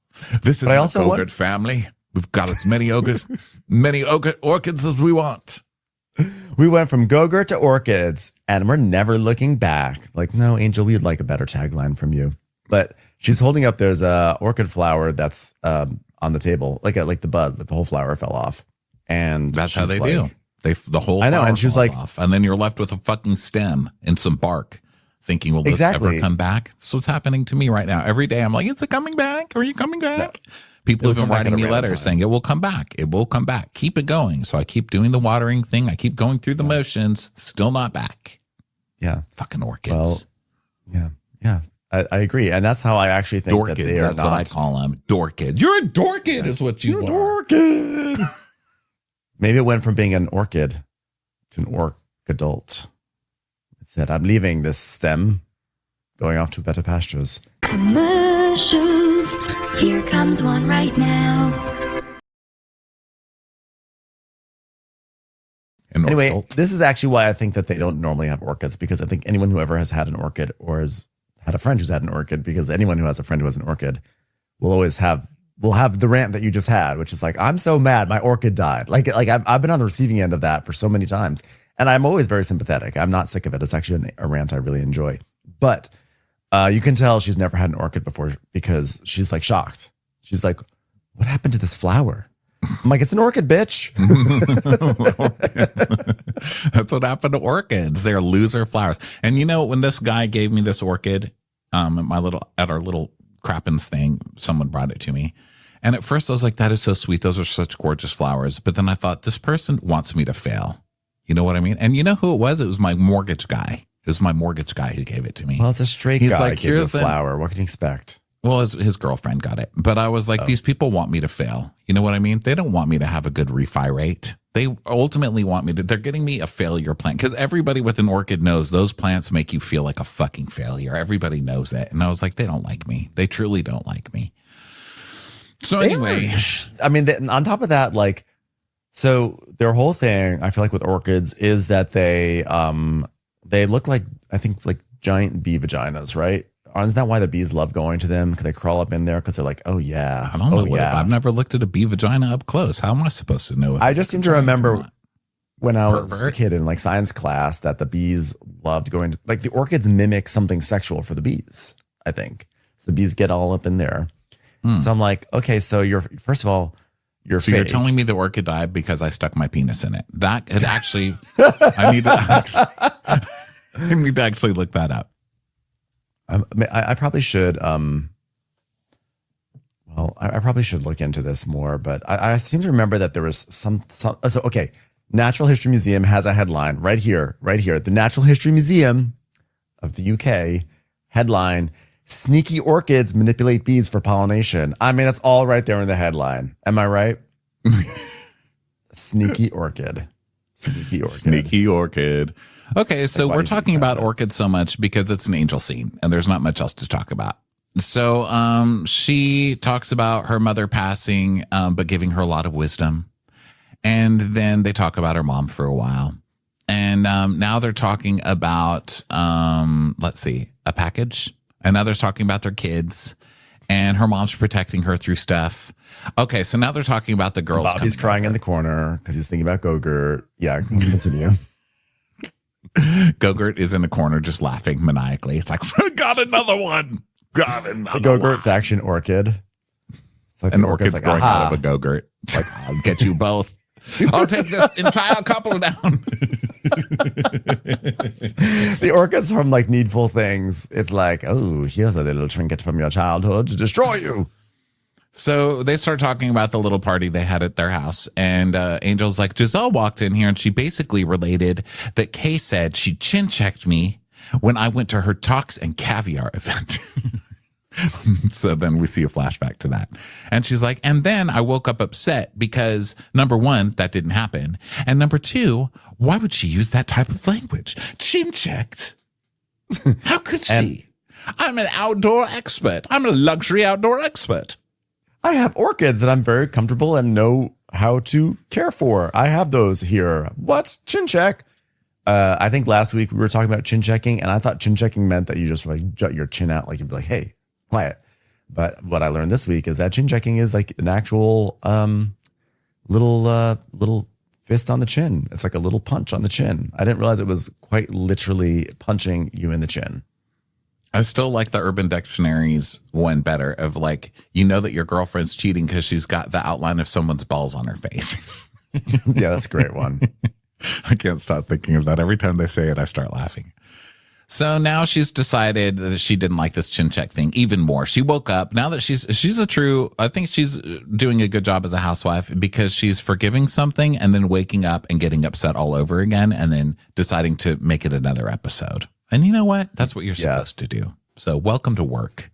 This is the Go-Gurt family. We've got as many orchids as we want. We went from Go-Gurt to orchids and we're never looking back. Like, no, Angel, we'd like a better tagline from you. But she's holding up, there's a orchid flower that's on the table, like the bud, that the whole flower fell off. And that's how they do. The whole I know, flower and she's falls like, off, and then you're left with a fucking stem and some bark, thinking, will this ever come back? That's what's happening to me right now. Every day I'm like, is it coming back? Are you coming back? No. People have been writing me letters saying it will come back. It will come back. Keep it going. So I keep doing the watering thing. I keep going through the motions. Still not back. Yeah. Fucking orchids. Well, yeah. I agree. And that's how I actually think dorkids, that they are that's what I call them. Dorkid. You're a dorkid is what you are. Dorkid. Maybe it went from being an orchid to an orc adult. It said, I'm leaving this stem, going off to better pastures. Commercials. Here comes one right now. Anyway, this is actually why I think that they don't normally have orchids, because I think anyone who ever has had an orchid or has had a friend who's had an orchid, because anyone who has a friend who has an orchid will have the rant that you just had, which is like, I'm so mad my orchid died. Like I've been on the receiving end of that for so many times, and I'm always very sympathetic. I'm not sick of it. It's actually a rant I really enjoy. But you can tell she's never had an orchid before, because she's like shocked. She's like, what happened to this flower? I'm like, it's an orchid, bitch. That's what happened to orchids. They're loser flowers. And you know, when this guy gave me this orchid, at our little Crappens thing, someone brought it to me. And at first I was like, that is so sweet. Those are such gorgeous flowers. But then I thought, this person wants me to fail. You know what I mean? And you know who it was? It was my mortgage guy. It was my mortgage guy who gave it to me. Well, it's a straight guy. Like, gave you a flower. What can you expect? Well, his girlfriend got it. But I was like, these people want me to fail. You know what I mean? They don't want me to have a good refi rate. They ultimately want me to, they're getting me a failure plant. Because everybody with an orchid knows those plants make you feel like a fucking failure. Everybody knows it. And I was like, they don't like me. They truly don't like me. So anyway. I mean, on top of that, like, so their whole thing, I feel like with orchids, is that they look like, I think, like giant bee vaginas, right? Isn't that why the bees love going to them? Because they crawl up in there because they're like, oh, yeah. I don't know. I've never looked at a bee vagina up close. How am I supposed to know? I just seem to remember when I was a kid in like science class that the bees loved going to, like, the orchids mimic something sexual for the bees, I think. So the bees get all up in there. So I'm like, okay, so first of all, you're telling me the orchid died because I stuck my penis in it. That could actually, I need to actually look that up. I probably should Well, I probably should look into this more, but I seem to remember that there was some. So okay, Natural History Museum has a headline right here. The Natural History Museum of the UK headline: Sneaky orchids manipulate bees for pollination. I mean, that's all right there in the headline. Am I right? Sneaky orchid. Sneaky orchid. Okay, so we're talking about orchids so much because it's an angel scene and there's not much else to talk about. So she talks about her mother passing, but giving her a lot of wisdom. And then they talk about her mom for a while. And now they're talking about, a package. And now they're talking about their kids. And her mom's protecting her through stuff. Okay, so now they're talking about the girls. Bobby's crying in the corner because he's thinking about Go-Gurt. Yeah, continue. Go-Gurt is in the corner just laughing maniacally. It's like, got another one. The Go-Gurt's actually an orchid. It's like an orchid's like, growing out of a Go-Gurt. It's like, I'll get you both. I'll take this entire couple down. The orchids from like Needful Things. It's like, oh, here's a little trinket from your childhood to destroy you. So they start talking about the little party they had at their house. And Angel's like, Giselle walked in here and she basically related that Kay said she chin checked me when I went to her Talks and Caviar event. So then we see a flashback to that. And she's like, and then I woke up upset because number one, that didn't happen. And number two, why would she use that type of language? Chin checked. How could she? I'm an outdoor expert. I'm a luxury outdoor expert. I have orchids that I'm very comfortable and know how to care for. I have those here. What? Chin check. I think last week we were talking about chin checking, and I thought chin checking meant that you just like jut your chin out, like you'd be like, hey, quiet. But what I learned this week is that chin checking is like an actual little fist on the chin. It's like a little punch on the chin. I didn't realize it was quite literally punching you in the chin. I still like the Urban Dictionary's one better of like, you know that your girlfriend's cheating because she's got the outline of someone's balls on her face. Yeah, that's a great one. I can't stop thinking of that. Every time they say it, I start laughing. So now she's decided that she didn't like this chin check thing even more. She woke up now that I think she's doing a good job as a housewife because she's forgiving something and then waking up and getting upset all over again and then deciding to make it another episode. And you know what? That's what you're supposed to do. So welcome to work.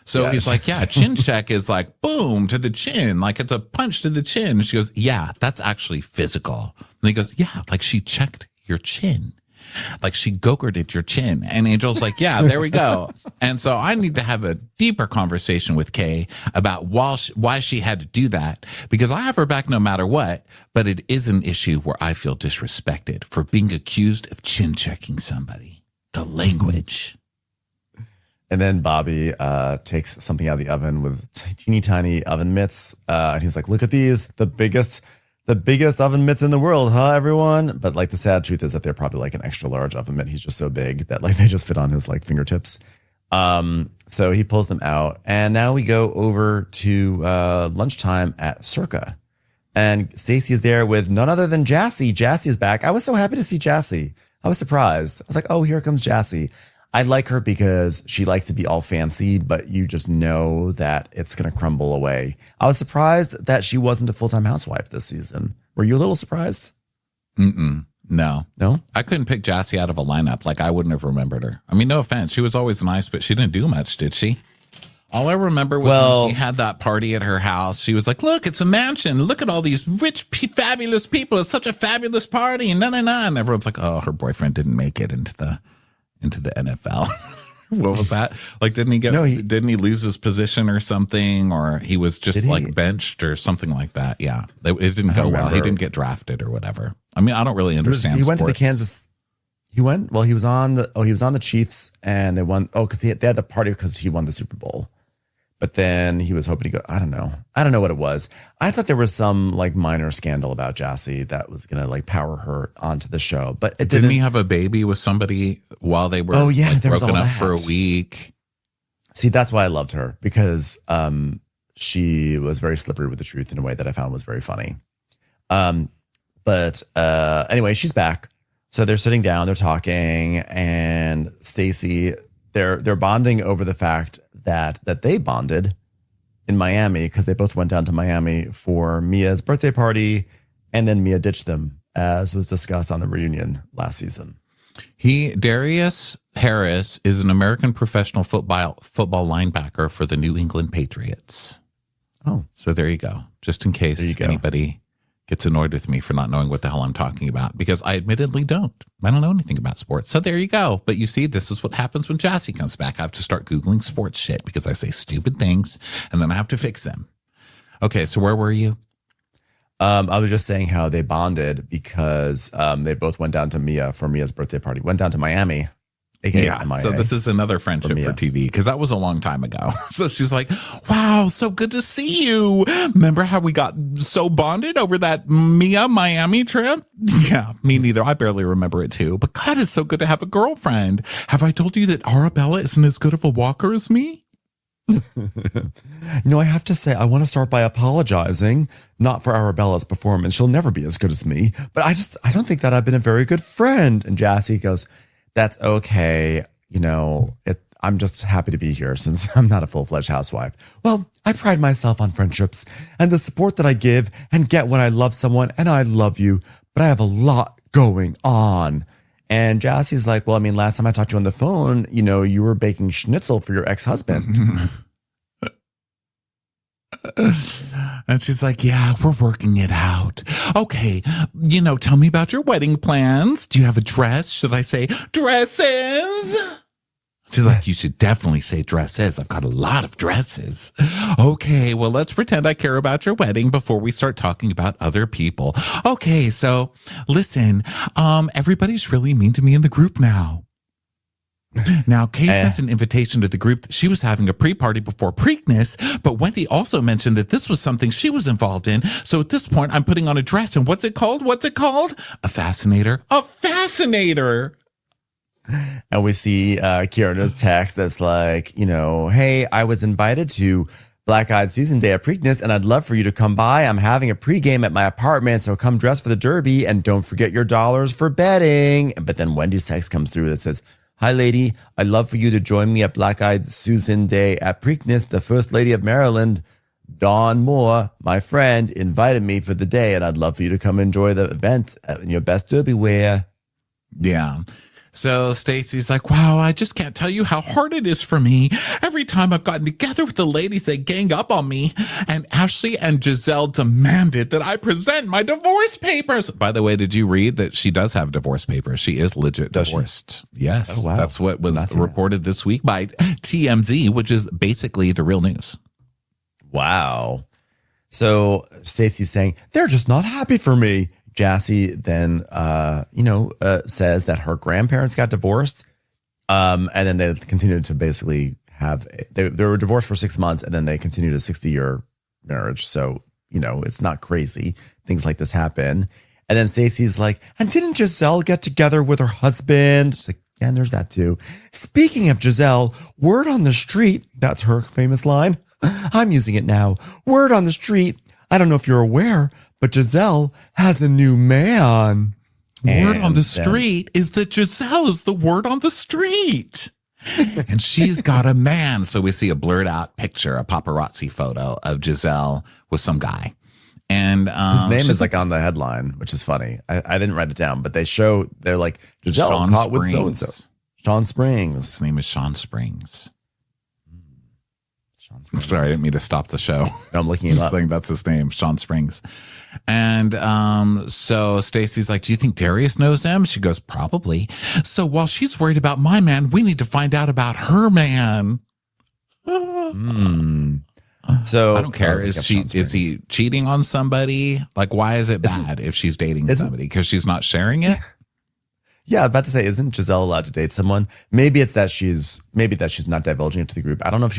So he's like, yeah, chin check is like boom to the chin. Like it's a punch to the chin. And she goes, yeah, that's actually physical. And he goes, yeah, like she checked your chin. Like she Go-Gurted your chin. And Angel's like, yeah, there we go. And so I need to have a deeper conversation with Kay about why she had to do that, because I have her back no matter what. But it is an issue where I feel disrespected for being accused of chin checking somebody. The language. And then Bobby takes something out of the oven with teeny tiny oven mitts. And he's like, look at these, the biggest oven mitts in the world, huh, everyone? But like the sad truth is that they're probably like an extra large oven mitt. He's just so big that like they just fit on his like fingertips. So he pulls them out. And now we go over to lunchtime at Circa. And Stacey is there with none other than Jassy. Jassy is back. I was so happy to see Jassy. I was surprised. I was like, oh, here comes Jassy. I like her because she likes to be all fancy, but you just know that it's going to crumble away. I was surprised that she wasn't a full-time housewife this season. Were you a little surprised? No. I couldn't pick Jassy out of a lineup. Like I wouldn't have remembered her. I mean, no offense. She was always nice, but she didn't do much, did she? All I remember was when she had that party at her house. She was like, look, it's a mansion. Look at all these rich, fabulous people. It's such a fabulous party. And And everyone's like, oh, her boyfriend didn't make it into the NFL. What was that? Like, didn't he lose his position or something? Or he was just like benched or something like that. Yeah. It didn't go well. He didn't get drafted or whatever. I mean, I don't really understand. He went to the Kansas. He was on the Chiefs and they won. Oh, because they had the party because he won the Super Bowl. But then he was hoping to go. I don't know what it was. I thought there was some like minor scandal about Jassy that was going to like power her onto the show. But it didn't. He have a baby with somebody while they were broken up for a week? See, that's why I loved her, because she was very slippery with the truth in a way that I found was very funny. But anyway, she's back. So they're sitting down, they're talking, and Stacey, they're bonding over the fact that they bonded in Miami because they both went down to Miami for Mia's birthday party, and then Mia ditched them, as was discussed on the reunion last season. Darius Harris is an American professional football linebacker for the New England Patriots. Oh, so there you go. Just in case anybody gets annoyed with me for not knowing what the hell I'm talking about, because I admittedly don't. I don't know anything about sports. So there you go. But you see, this is what happens when Jassy comes back. I have to start Googling sports shit because I say stupid things and then I have to fix them. Okay, so where were you? I was just saying how they bonded because they both went down to Mia for Mia's birthday party. Went down to Miami. Yeah, MIA, so this is another friendship for TV because that was a long time ago. So she's like, wow, so good to see you. Remember how we got so bonded over that Mia Miami trip? Yeah, me neither. I barely remember it too. But God, it's so good to have a girlfriend. Have I told you that Arabella isn't as good of a walker as me? No, I have to say, I want to start by apologizing, not for Arabella's performance. She'll never be as good as me. But I don't think that I've been a very good friend. And Jassy goes, that's okay. You know, I'm just happy to be here since I'm not a full-fledged housewife. Well, I pride myself on friendships and the support that I give and get when I love someone, and I love you, but I have a lot going on. And Jassy's like, well, I mean, last time I talked to you on the phone, you know, you were baking schnitzel for your ex-husband. And she's like, yeah, we're working it out. Okay, you know, tell me about your wedding plans. Do you have a dress? Should I say dresses? She's like, you should definitely say dresses. I've got a lot of dresses. Okay, well, let's pretend I care about your wedding before we start talking about other people. Okay, so listen, everybody's really mean to me in the group now. Now, Kay sent an invitation to the group that she was having a pre-party before Preakness, but Wendy also mentioned that this was something she was involved in. So at this point, I'm putting on a dress. And what's it called? What's it called? A fascinator. A fascinator. And we see Kierna's text that's like, you know, hey, I was invited to Black Eyed Susan Day at Preakness, and I'd love for you to come by. I'm having a pregame at my apartment, so come dress for the Derby, and don't forget your dollars for betting. But then Wendy's text comes through that says, hi, lady. I'd love for you to join me at Black Eyed Susan Day at Preakness. The First Lady of Maryland, Dawn Moore, my friend, invited me for the day, and I'd love for you to come enjoy the event in your best Derby wear. Yeah. So Stacey's like, wow, I just can't tell you how hard it is for me. Every time I've gotten together with the ladies, they gang up on me. And Ashley and Giselle demanded that I present my divorce papers. By the way, did you read that she does have divorce papers? She is legit divorced. Yes. Oh, wow. That's what was reported this week by TMZ, which is basically the real news. Wow. So Stacey's saying, they're just not happy for me. Jassy then, says that her grandparents got divorced. And then they continued to basically they were divorced for 6 months, and then they continued a 60-year marriage. So, you know, it's not crazy. Things like this happen. And then Stacey's like, and didn't Giselle get together with her husband? She's like, yeah, and there's that too. Speaking of Giselle, word on the street, that's her famous line. I'm using it now. Word on the street. I don't know if you're aware, but Giselle has a new man. Word on the street is that Giselle is the word on the street. And she's got a man. So we see a blurred out picture, a paparazzi photo of Giselle with some guy. And his name is like on the headline, which is funny. I didn't write it down, but they're like, Giselle Sean caught Springs. with so-and-so. Sean Springs. His name is Sean Springs. Sean Springs. Sorry, I didn't mean to stop the show. No, I'm looking it up. Saying that's his name, Sean Springs. And so Stacey's like, do you think Darius knows him? She goes, probably. So while she's worried about my man, we need to find out about her man. So I don't care. Is he cheating on somebody? Like, why is it bad if she's dating somebody? Because she's not sharing it? Yeah, I was about to say, isn't Giselle allowed to date someone? Maybe it's that she's not divulging it to the group. I don't know if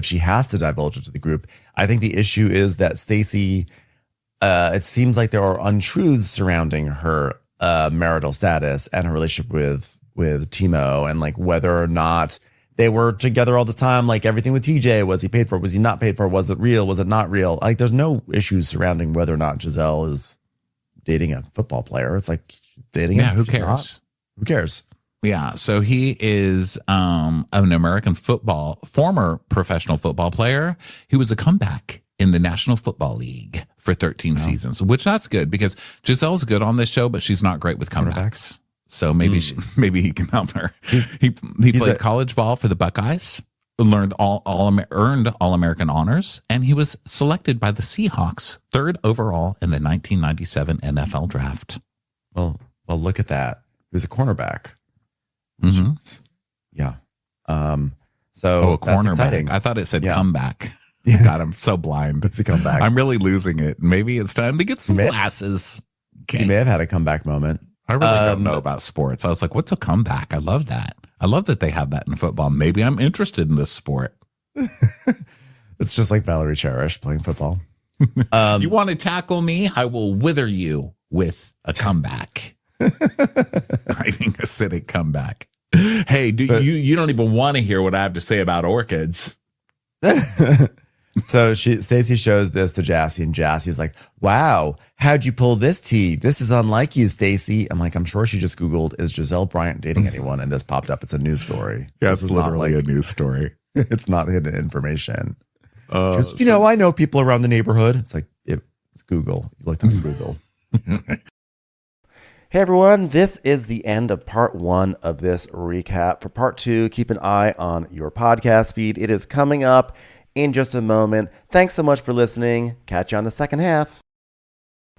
she has to divulge it to the group. I think the issue is that Stacey, it seems like there are untruths surrounding her marital status and her relationship with Timo, and like whether or not they were together all the time, like everything with TJ. Was he paid for? Was he not paid for? Was it real? Was it not real? Like there's no issues surrounding whether or not Giselle is dating a football player. It's like she's dating him. Who cares? Who cares? Yeah, so he is an American former professional football player. He was a comeback in the National Football League for 13 seasons, which that's good because Giselle's good on this show, but she's not great with comebacks. So maybe maybe he can help her. He played college ball for the Buckeyes, earned All-American honors, and he was selected by the Seahawks 3rd overall in the 1997 NFL draft. Well, look at that. He was a cornerback. Yeah. So a cornerback. I thought it said comeback. Yeah. God, I'm so blind. It's a comeback. I'm really losing it. Maybe it's time to get some glasses. Okay. He may have had a comeback moment. I really don't know about sports. I was like, what's a comeback? I love that. I love that they have that in football. Maybe I'm interested in this sport. It's just like Valerie Cherish playing football. You want to tackle me? I will wither you with a comeback. Writing a acidic comeback. Hey, you don't even want to hear what I have to say about orchids. So Stacey shows this to Jassy, and Jassy's like, "Wow, how'd you pull this tea? This is unlike you, Stacey." I'm like, "I'm sure she just Googled, is Giselle Bryant dating anyone?" And this popped up. It's a news story. Yeah, it's literally a news story. It's not hidden information. Goes, I know people around the neighborhood. It's like, it's Google. You looked up Google. Hey everyone, this is the end of part 1 of this recap. For part 2, keep an eye on your podcast feed. It is coming up in just a moment. Thanks so much for listening. Catch you on the second half.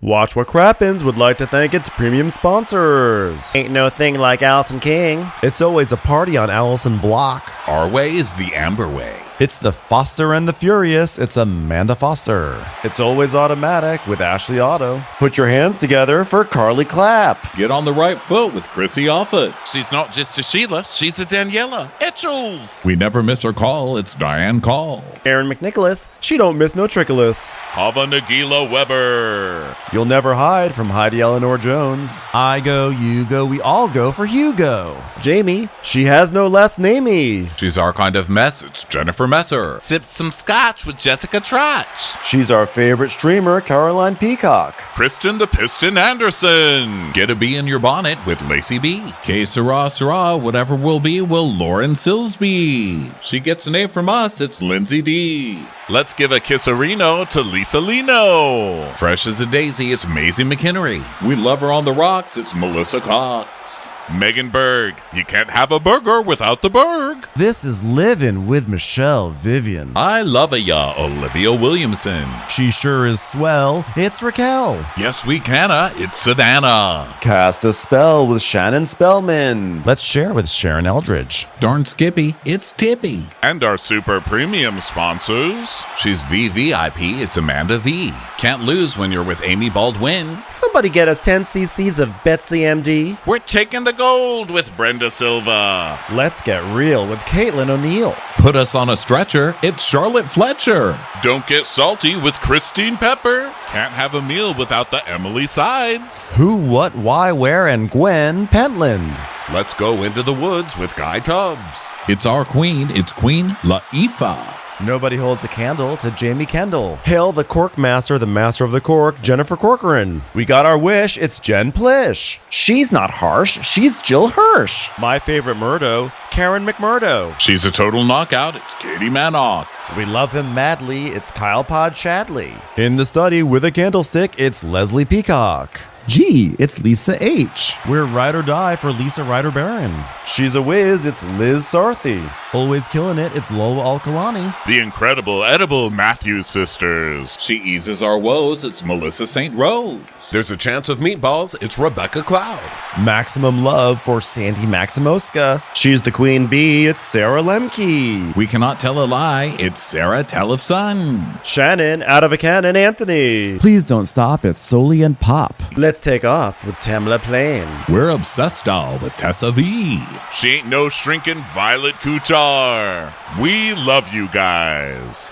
Watch What Crappens would like to thank its premium sponsors. Ain't no thing like Allison King. It's always a party on Allison Block. Our way is the Amber way. It's the Foster and the Furious. It's Amanda Foster. It's always automatic with Ashley Auto. Put your hands together for Carly Clapp. Get on the right foot with Chrissy Offit. She's not just a Sheila, she's a Daniela Etchels. We never miss her call. It's Diane Call. Aaron McNicholas. She don't miss no trickolas. Hava Nagila Weber. You'll never hide from Heidi Eleanor Jones. I go, you go, we all go for Hugo. Jamie. She has no last namey. She's our kind of mess. It's Jennifer Messer. Sipped some scotch with Jessica Trotch. She's our favorite streamer, Caroline Peacock. Kristen the Piston Anderson. Get a bee in your bonnet with Lacey B. Que sera, sera, whatever will be, will Lauren Silsby. She gets an A from us, it's Lindsay D. Let's give a kisserino to Lisa Lino. Fresh as a daisy, it's Maisie McHenry. We love her on the rocks, it's Melissa Cox. Megan Berg. You can't have a burger without the Berg. This is Livin' with Michelle Vivian. I love ya, Olivia Williamson. She sure is swell. It's Raquel. Yes, we canna. It's Savannah. Cast a spell with Shannon Spellman. Let's share with Sharon Eldridge. Darn Skippy, it's Tippy. And our super premium sponsors. She's VVIP, it's Amanda V. Can't lose when you're with Amy Baldwin. Somebody get us 10 cc's of Betsy MD. We're taking the gold with Brenda Silva. Let's get real with Caitlin O'Neill. Put us on a stretcher, it's Charlotte Fletcher. Don't get salty with Christine Pepper. Can't have a meal without the Emily Sides. Who, what, why, where, and Gwen Pentland. Let's go into the woods with Guy Tubbs. It's our queen, it's Queen Laifa. Nobody holds a candle to Jamie Kendall. Hail the cork master, the master of the cork, Jennifer Corcoran. We got our wish, it's Jen Plish. She's not harsh, she's Jill Hirsch. My favorite Murdo, Karen McMurdo. She's a total knockout, it's Katie Manock. We love him madly, it's Kyle Pod Shadley. In the study with a candlestick, it's Leslie Peacock. Gee, it's Lisa H. We're ride or die for Lisa Ryder Barron. She's a whiz, it's Liz Sarthy. Always killing it, it's Lola Alkalani. The incredible edible Matthews sisters. She eases our woes, it's Melissa St. Rose. There's a chance of meatballs, it's Rebecca Cloud. Maximum love for Sandy Maximoska. She's the queen bee, it's Sarah Lemke. We cannot tell a lie, it's Sarah Telefson. Shannon out of a cannon Anthony. Please don't stop, it's Soli and Pop. Let's take off with Tamla Plain. We're obsessed doll with Tessa V. She ain't no shrinking Violet Kuchar. We love you guys.